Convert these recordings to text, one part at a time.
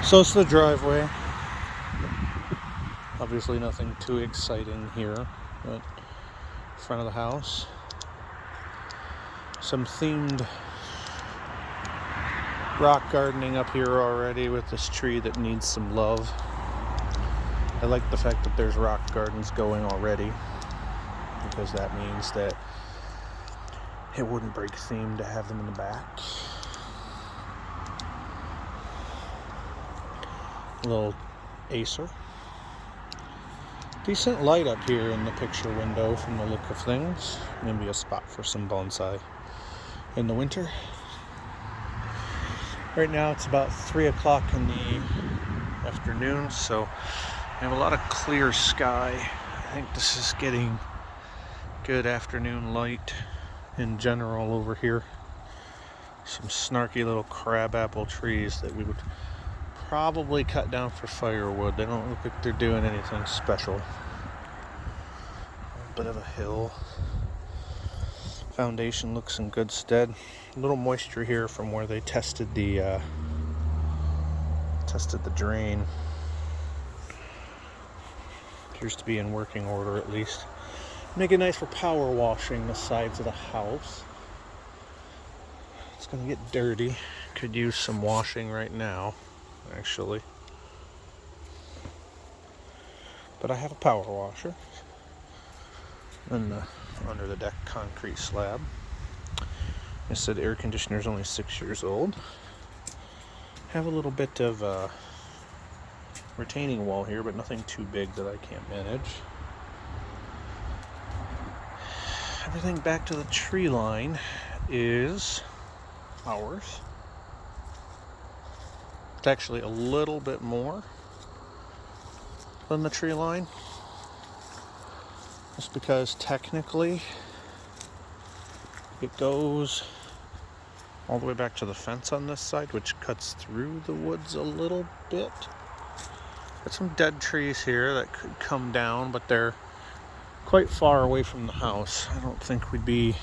So it's the driveway. Obviously nothing too exciting here, but front of the house. Some themed rock gardening up here already with this tree that needs some love. I like the fact that there's rock gardens going already, because that means that it wouldn't break theme to have them in the back. A little Acer. Decent light up here in the picture window from the look of things. Maybe a spot for some bonsai in the winter. Right now it's about 3 o'clock in the afternoon, so I have a lot of clear sky. I think this is getting good afternoon light in general over here. Some snarky little crabapple trees that we would probably cut down for firewood. They don't look like they're doing anything special. A bit of a hill. Foundation looks in good stead. A little moisture here from where they tested the drain. Appears to be in working order at least. Make it nice for power washing the sides of the house. It's gonna get dirty. Could use some washing right now, actually. But I have a power washer and the under the deck concrete slab. I said air conditioner is only 6 years old. Have a little bit of retaining wall here, but nothing too big that I can't manage. Everything back to the tree line is ours. It's actually a little bit more than the tree line, just because technically it goes all the way back to the fence on this side, which cuts through the woods a little bit. Got some dead trees here that could come down, but they're quite far away from the house. I don't think we'd be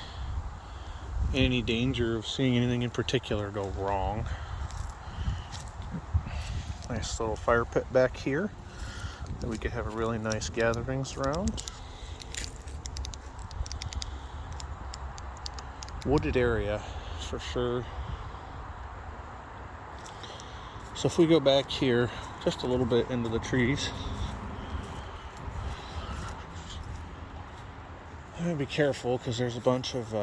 in any danger of seeing anything in particular go wrong. Nice little fire pit back here that we could have a really nice gatherings around. Wooded area for sure. So if we go back here just a little bit into the trees, I'm gonna be careful because there's a bunch of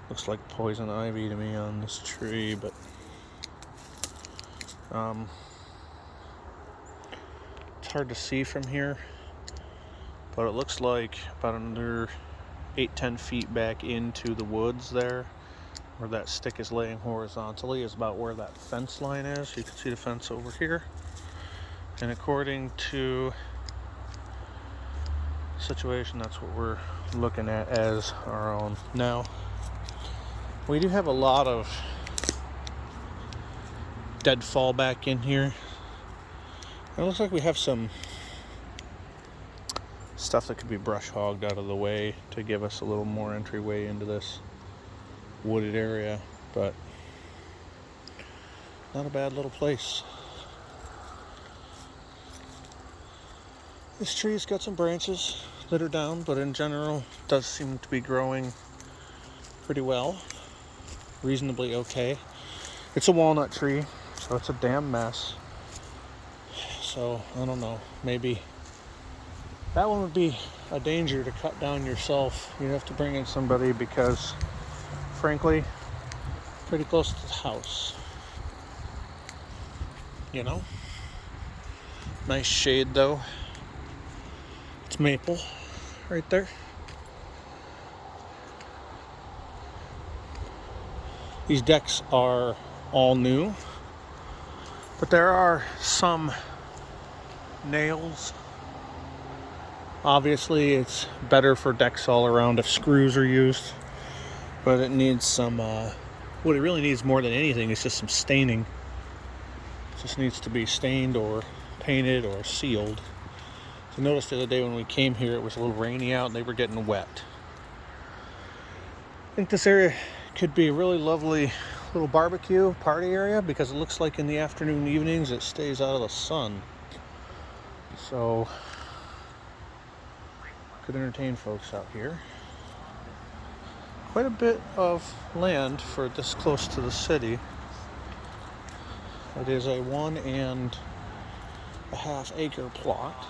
looks like poison ivy to me on this tree, but it's hard to see from here, but it looks like about another 8-10 feet back into the woods there, where that stick is laying horizontally, is about where that fence line is. You can see the fence over here, and according to situation, that's what we're looking at as our own. Now, we do have a lot of deadfall back in here. It looks like we have some stuff that could be brush hogged out of the way to give us a little more entryway into this wooded area, but not a bad little place. This tree's got some branches that are down, but in general does seem to be growing pretty well, reasonably okay. It's a walnut tree, so it's a damn mess. So I don't know, maybe that one would be a danger to cut down yourself. You'd have to bring in somebody because, frankly, pretty close to the house. You know? Nice shade though. It's maple right there. These decks are all new, but there are some nails. Obviously, it's better for decks all around if screws are used, but it needs some, what it really needs more than anything is just some staining. It just needs to be stained or painted or sealed. So notice the other day when we came here, it was a little rainy out and they were getting wet. I think this area could be a really lovely little barbecue party area because it looks like in the afternoon evenings it stays out of the sun. So could entertain folks out here. Quite a bit of land for this close to the city. It is a 1.5 acre plot.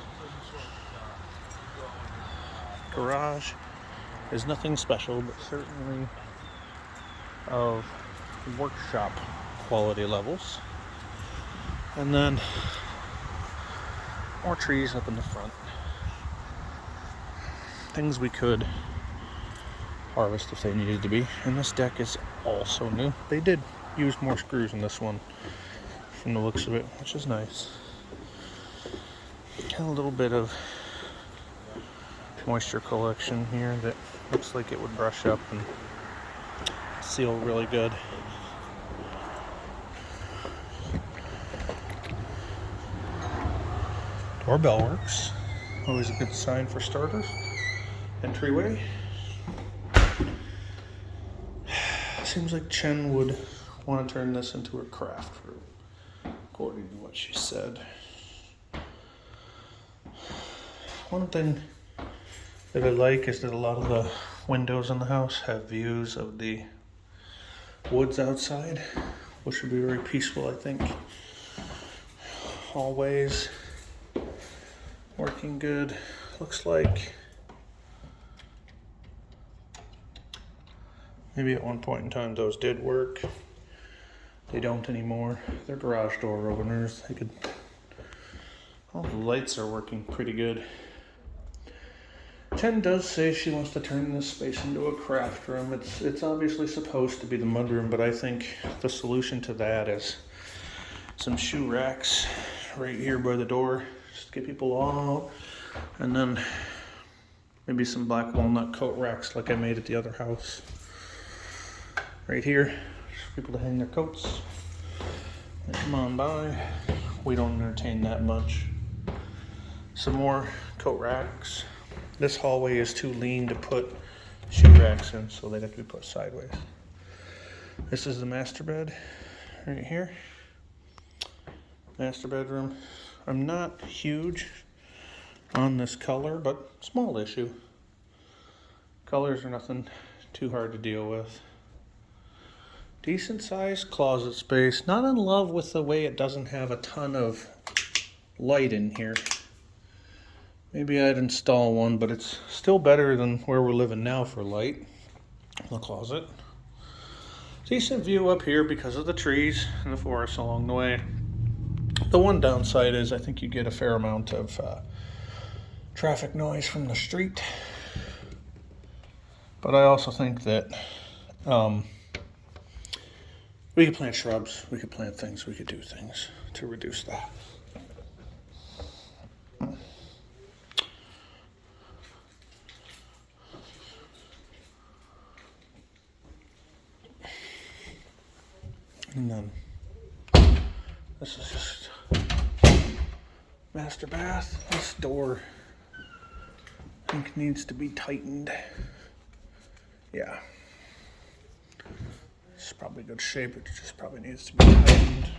Garage is nothing special, but certainly of workshop quality levels. And then more trees up in the front. Things we could harvest if they needed to be. And this deck is also new. They did use more screws in this one from the looks of it, which is nice. And a little bit of moisture collection here that looks like it would brush up and seal really good. Doorbell works. Always a good sign for starters. Entryway. Seems like Chen would want to turn this into a craft room, according to what she said. One thing that I like is that a lot of the windows in the house have views of the woods outside, which would be very peaceful, I think. Hallways working good. Looks like maybe at one point in time those did work. They don't anymore. They're garage door openers. All the lights are working pretty good. Chen does say she wants to turn this space into a craft room. It's obviously supposed to be the mudroom, but I think the solution to that is some shoe racks right here by the door, just to get people out, and then maybe some black walnut coat racks like I made at the other house. Right here, for people to hang their coats. They come on by. We don't entertain that much. Some more coat racks. This hallway is too lean to put shoe racks in, so they'd have to be put sideways. This is the master bed right here. Master bedroom. I'm not huge on this color, but small issue. Colors are nothing too hard to deal with. Decent sized closet space. Not in love with the way it doesn't have a ton of light in here. Maybe I'd install one, but it's still better than where we're living now for light in the closet. Decent view up here because of the trees and the forest along the way. The one downside is I think you get a fair amount of traffic noise from the street. But I also think that we could plant shrubs, we could plant things, we could do things to reduce that. And then this is just master bath. This door I think needs to be tightened. Yeah. It's probably good shape, it just probably needs to be tightened.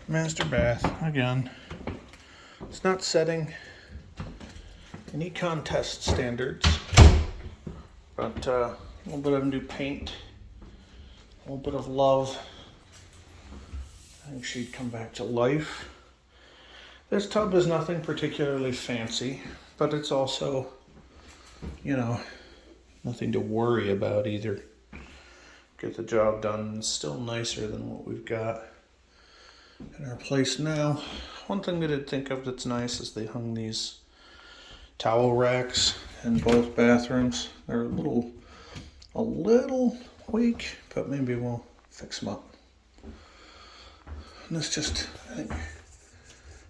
Master bath, again. It's not setting any contest standards, but a little bit of new paint, a little bit of love. I think she'd come back to life. This tub is nothing particularly fancy, but it's also, nothing to worry about either. Get the job done. It's still nicer than what we've got in our place now. One thing that I'd think of that's nice is they hung these towel racks in both bathrooms. They're a little weak, but maybe we'll fix them up. And this just, I think,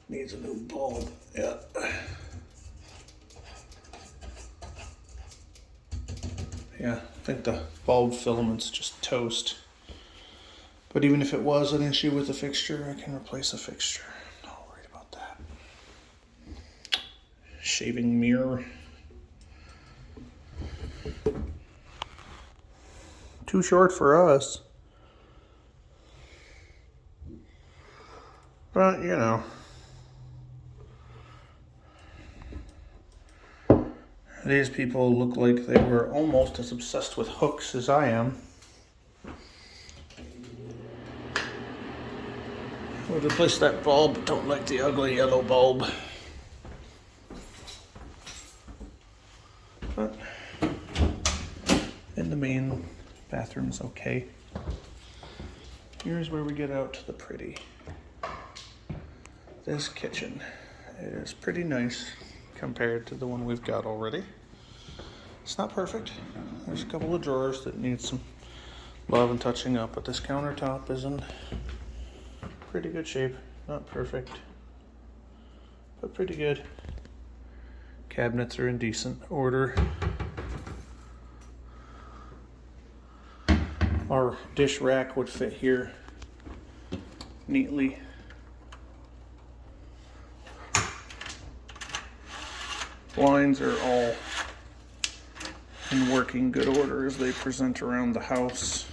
needs a new bulb. Yeah. Yeah, I think the bulb filament's just toast. But even if it was an issue with the fixture, I can replace a fixture. Not worried about that. Shaving mirror. Too short for us. But, you know. These people look like they were almost as obsessed with hooks as I am. We'll replace that bulb. Don't like the ugly yellow bulb. But in the main, bathroom's okay. Here's where we get out to the pretty. This kitchen is pretty nice compared to the one we've got already. It's not perfect. There's a couple of drawers that need some love and touching up, but this countertop is in pretty good shape. Not perfect, but pretty good. Cabinets are in decent order. Our dish rack would fit here neatly. Blinds are all in working good order as they present around the house.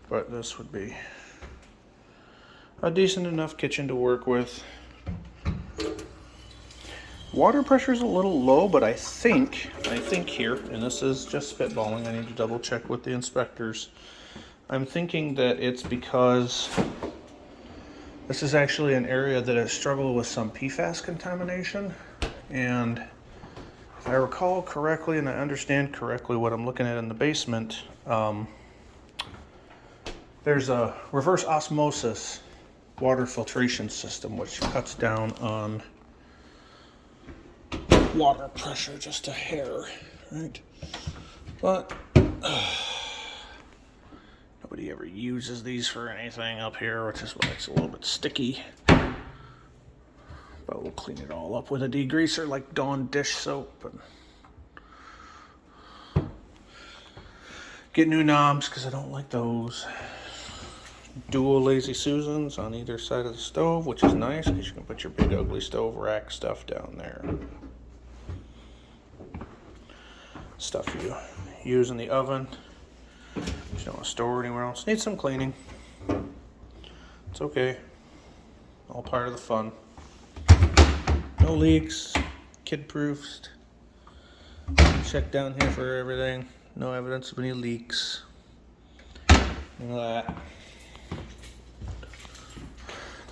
But this would be a decent enough kitchen to work with. Water pressure is a little low, but I think here, and this is just spitballing, I need to double check with the inspectors. I'm thinking that it's because this is actually an area that has struggled with some PFAS contamination, and if I recall correctly and I understand correctly what I'm looking at in the basement, there's a reverse osmosis water filtration system which cuts down on water pressure just a hair, right? But nobody ever uses these for anything up here, which is why it's a little bit sticky. But we'll clean it all up with a degreaser like Dawn dish soap. And get new knobs because I don't like those. Dual Lazy Susans on either side of the stove, which is nice because you can put your big ugly stove rack stuff down there. Stuff you use in the oven. You don't want to store it anywhere else. Needs some cleaning. It's okay. All part of the fun. No leaks. Kid proofed. Check down here for everything. No evidence of any leaks. None of that.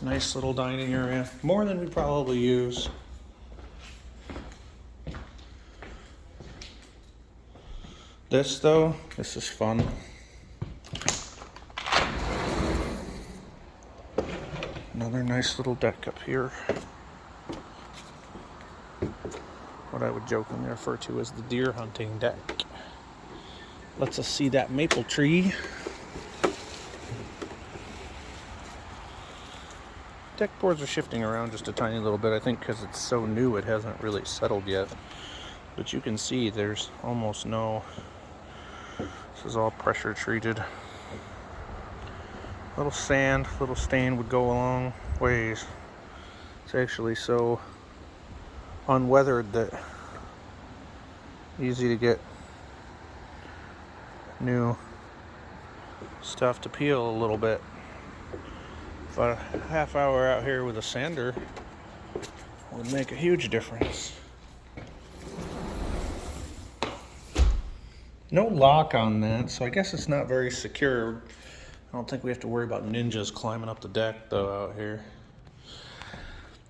Nice little dining area. More than we probably use. This though, this is fun. Another nice little deck up here. What I would jokingly refer to as the deer hunting deck. Lets us see that maple tree. Deck boards are shifting around just a tiny little bit, I think because it's so new it hasn't really settled yet. But you can see there's almost no... This is all pressure treated. Little sand, little stain would go a long ways. It's actually so unweathered that easy to get new stuff to peel a little bit. But a half hour out here with a sander would make a huge difference. No lock on that, so I guess it's not very secure. I don't think we have to worry about ninjas climbing up the deck though out here.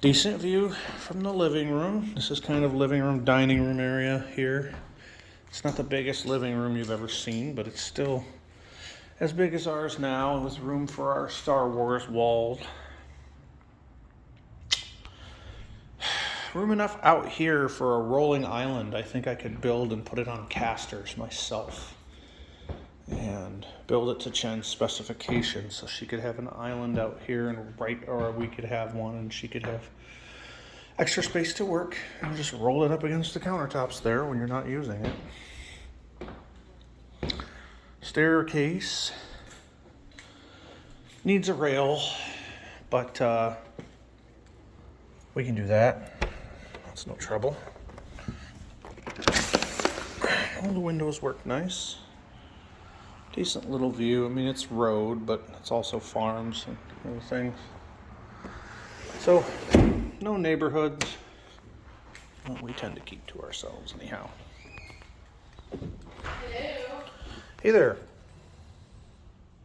Decent view from the living room. This is kind of living room, dining room area here. It's not the biggest living room you've ever seen, but it's still as big as ours now, with room for our Star Wars walls. Room enough out here for a rolling island. I think I could build and put it on casters myself and build it to Chen's specifications so she could have an island out here and or we could have one and she could have extra space to work and just roll it up against the countertops there when you're not using it. Staircase needs a rail, but we can do that. That's no trouble. All the windows work nice. Decent little view. I mean, it's road, but it's also farms and other things. So, no neighborhoods. Well, we tend to keep to ourselves anyhow. Hello. Hey there.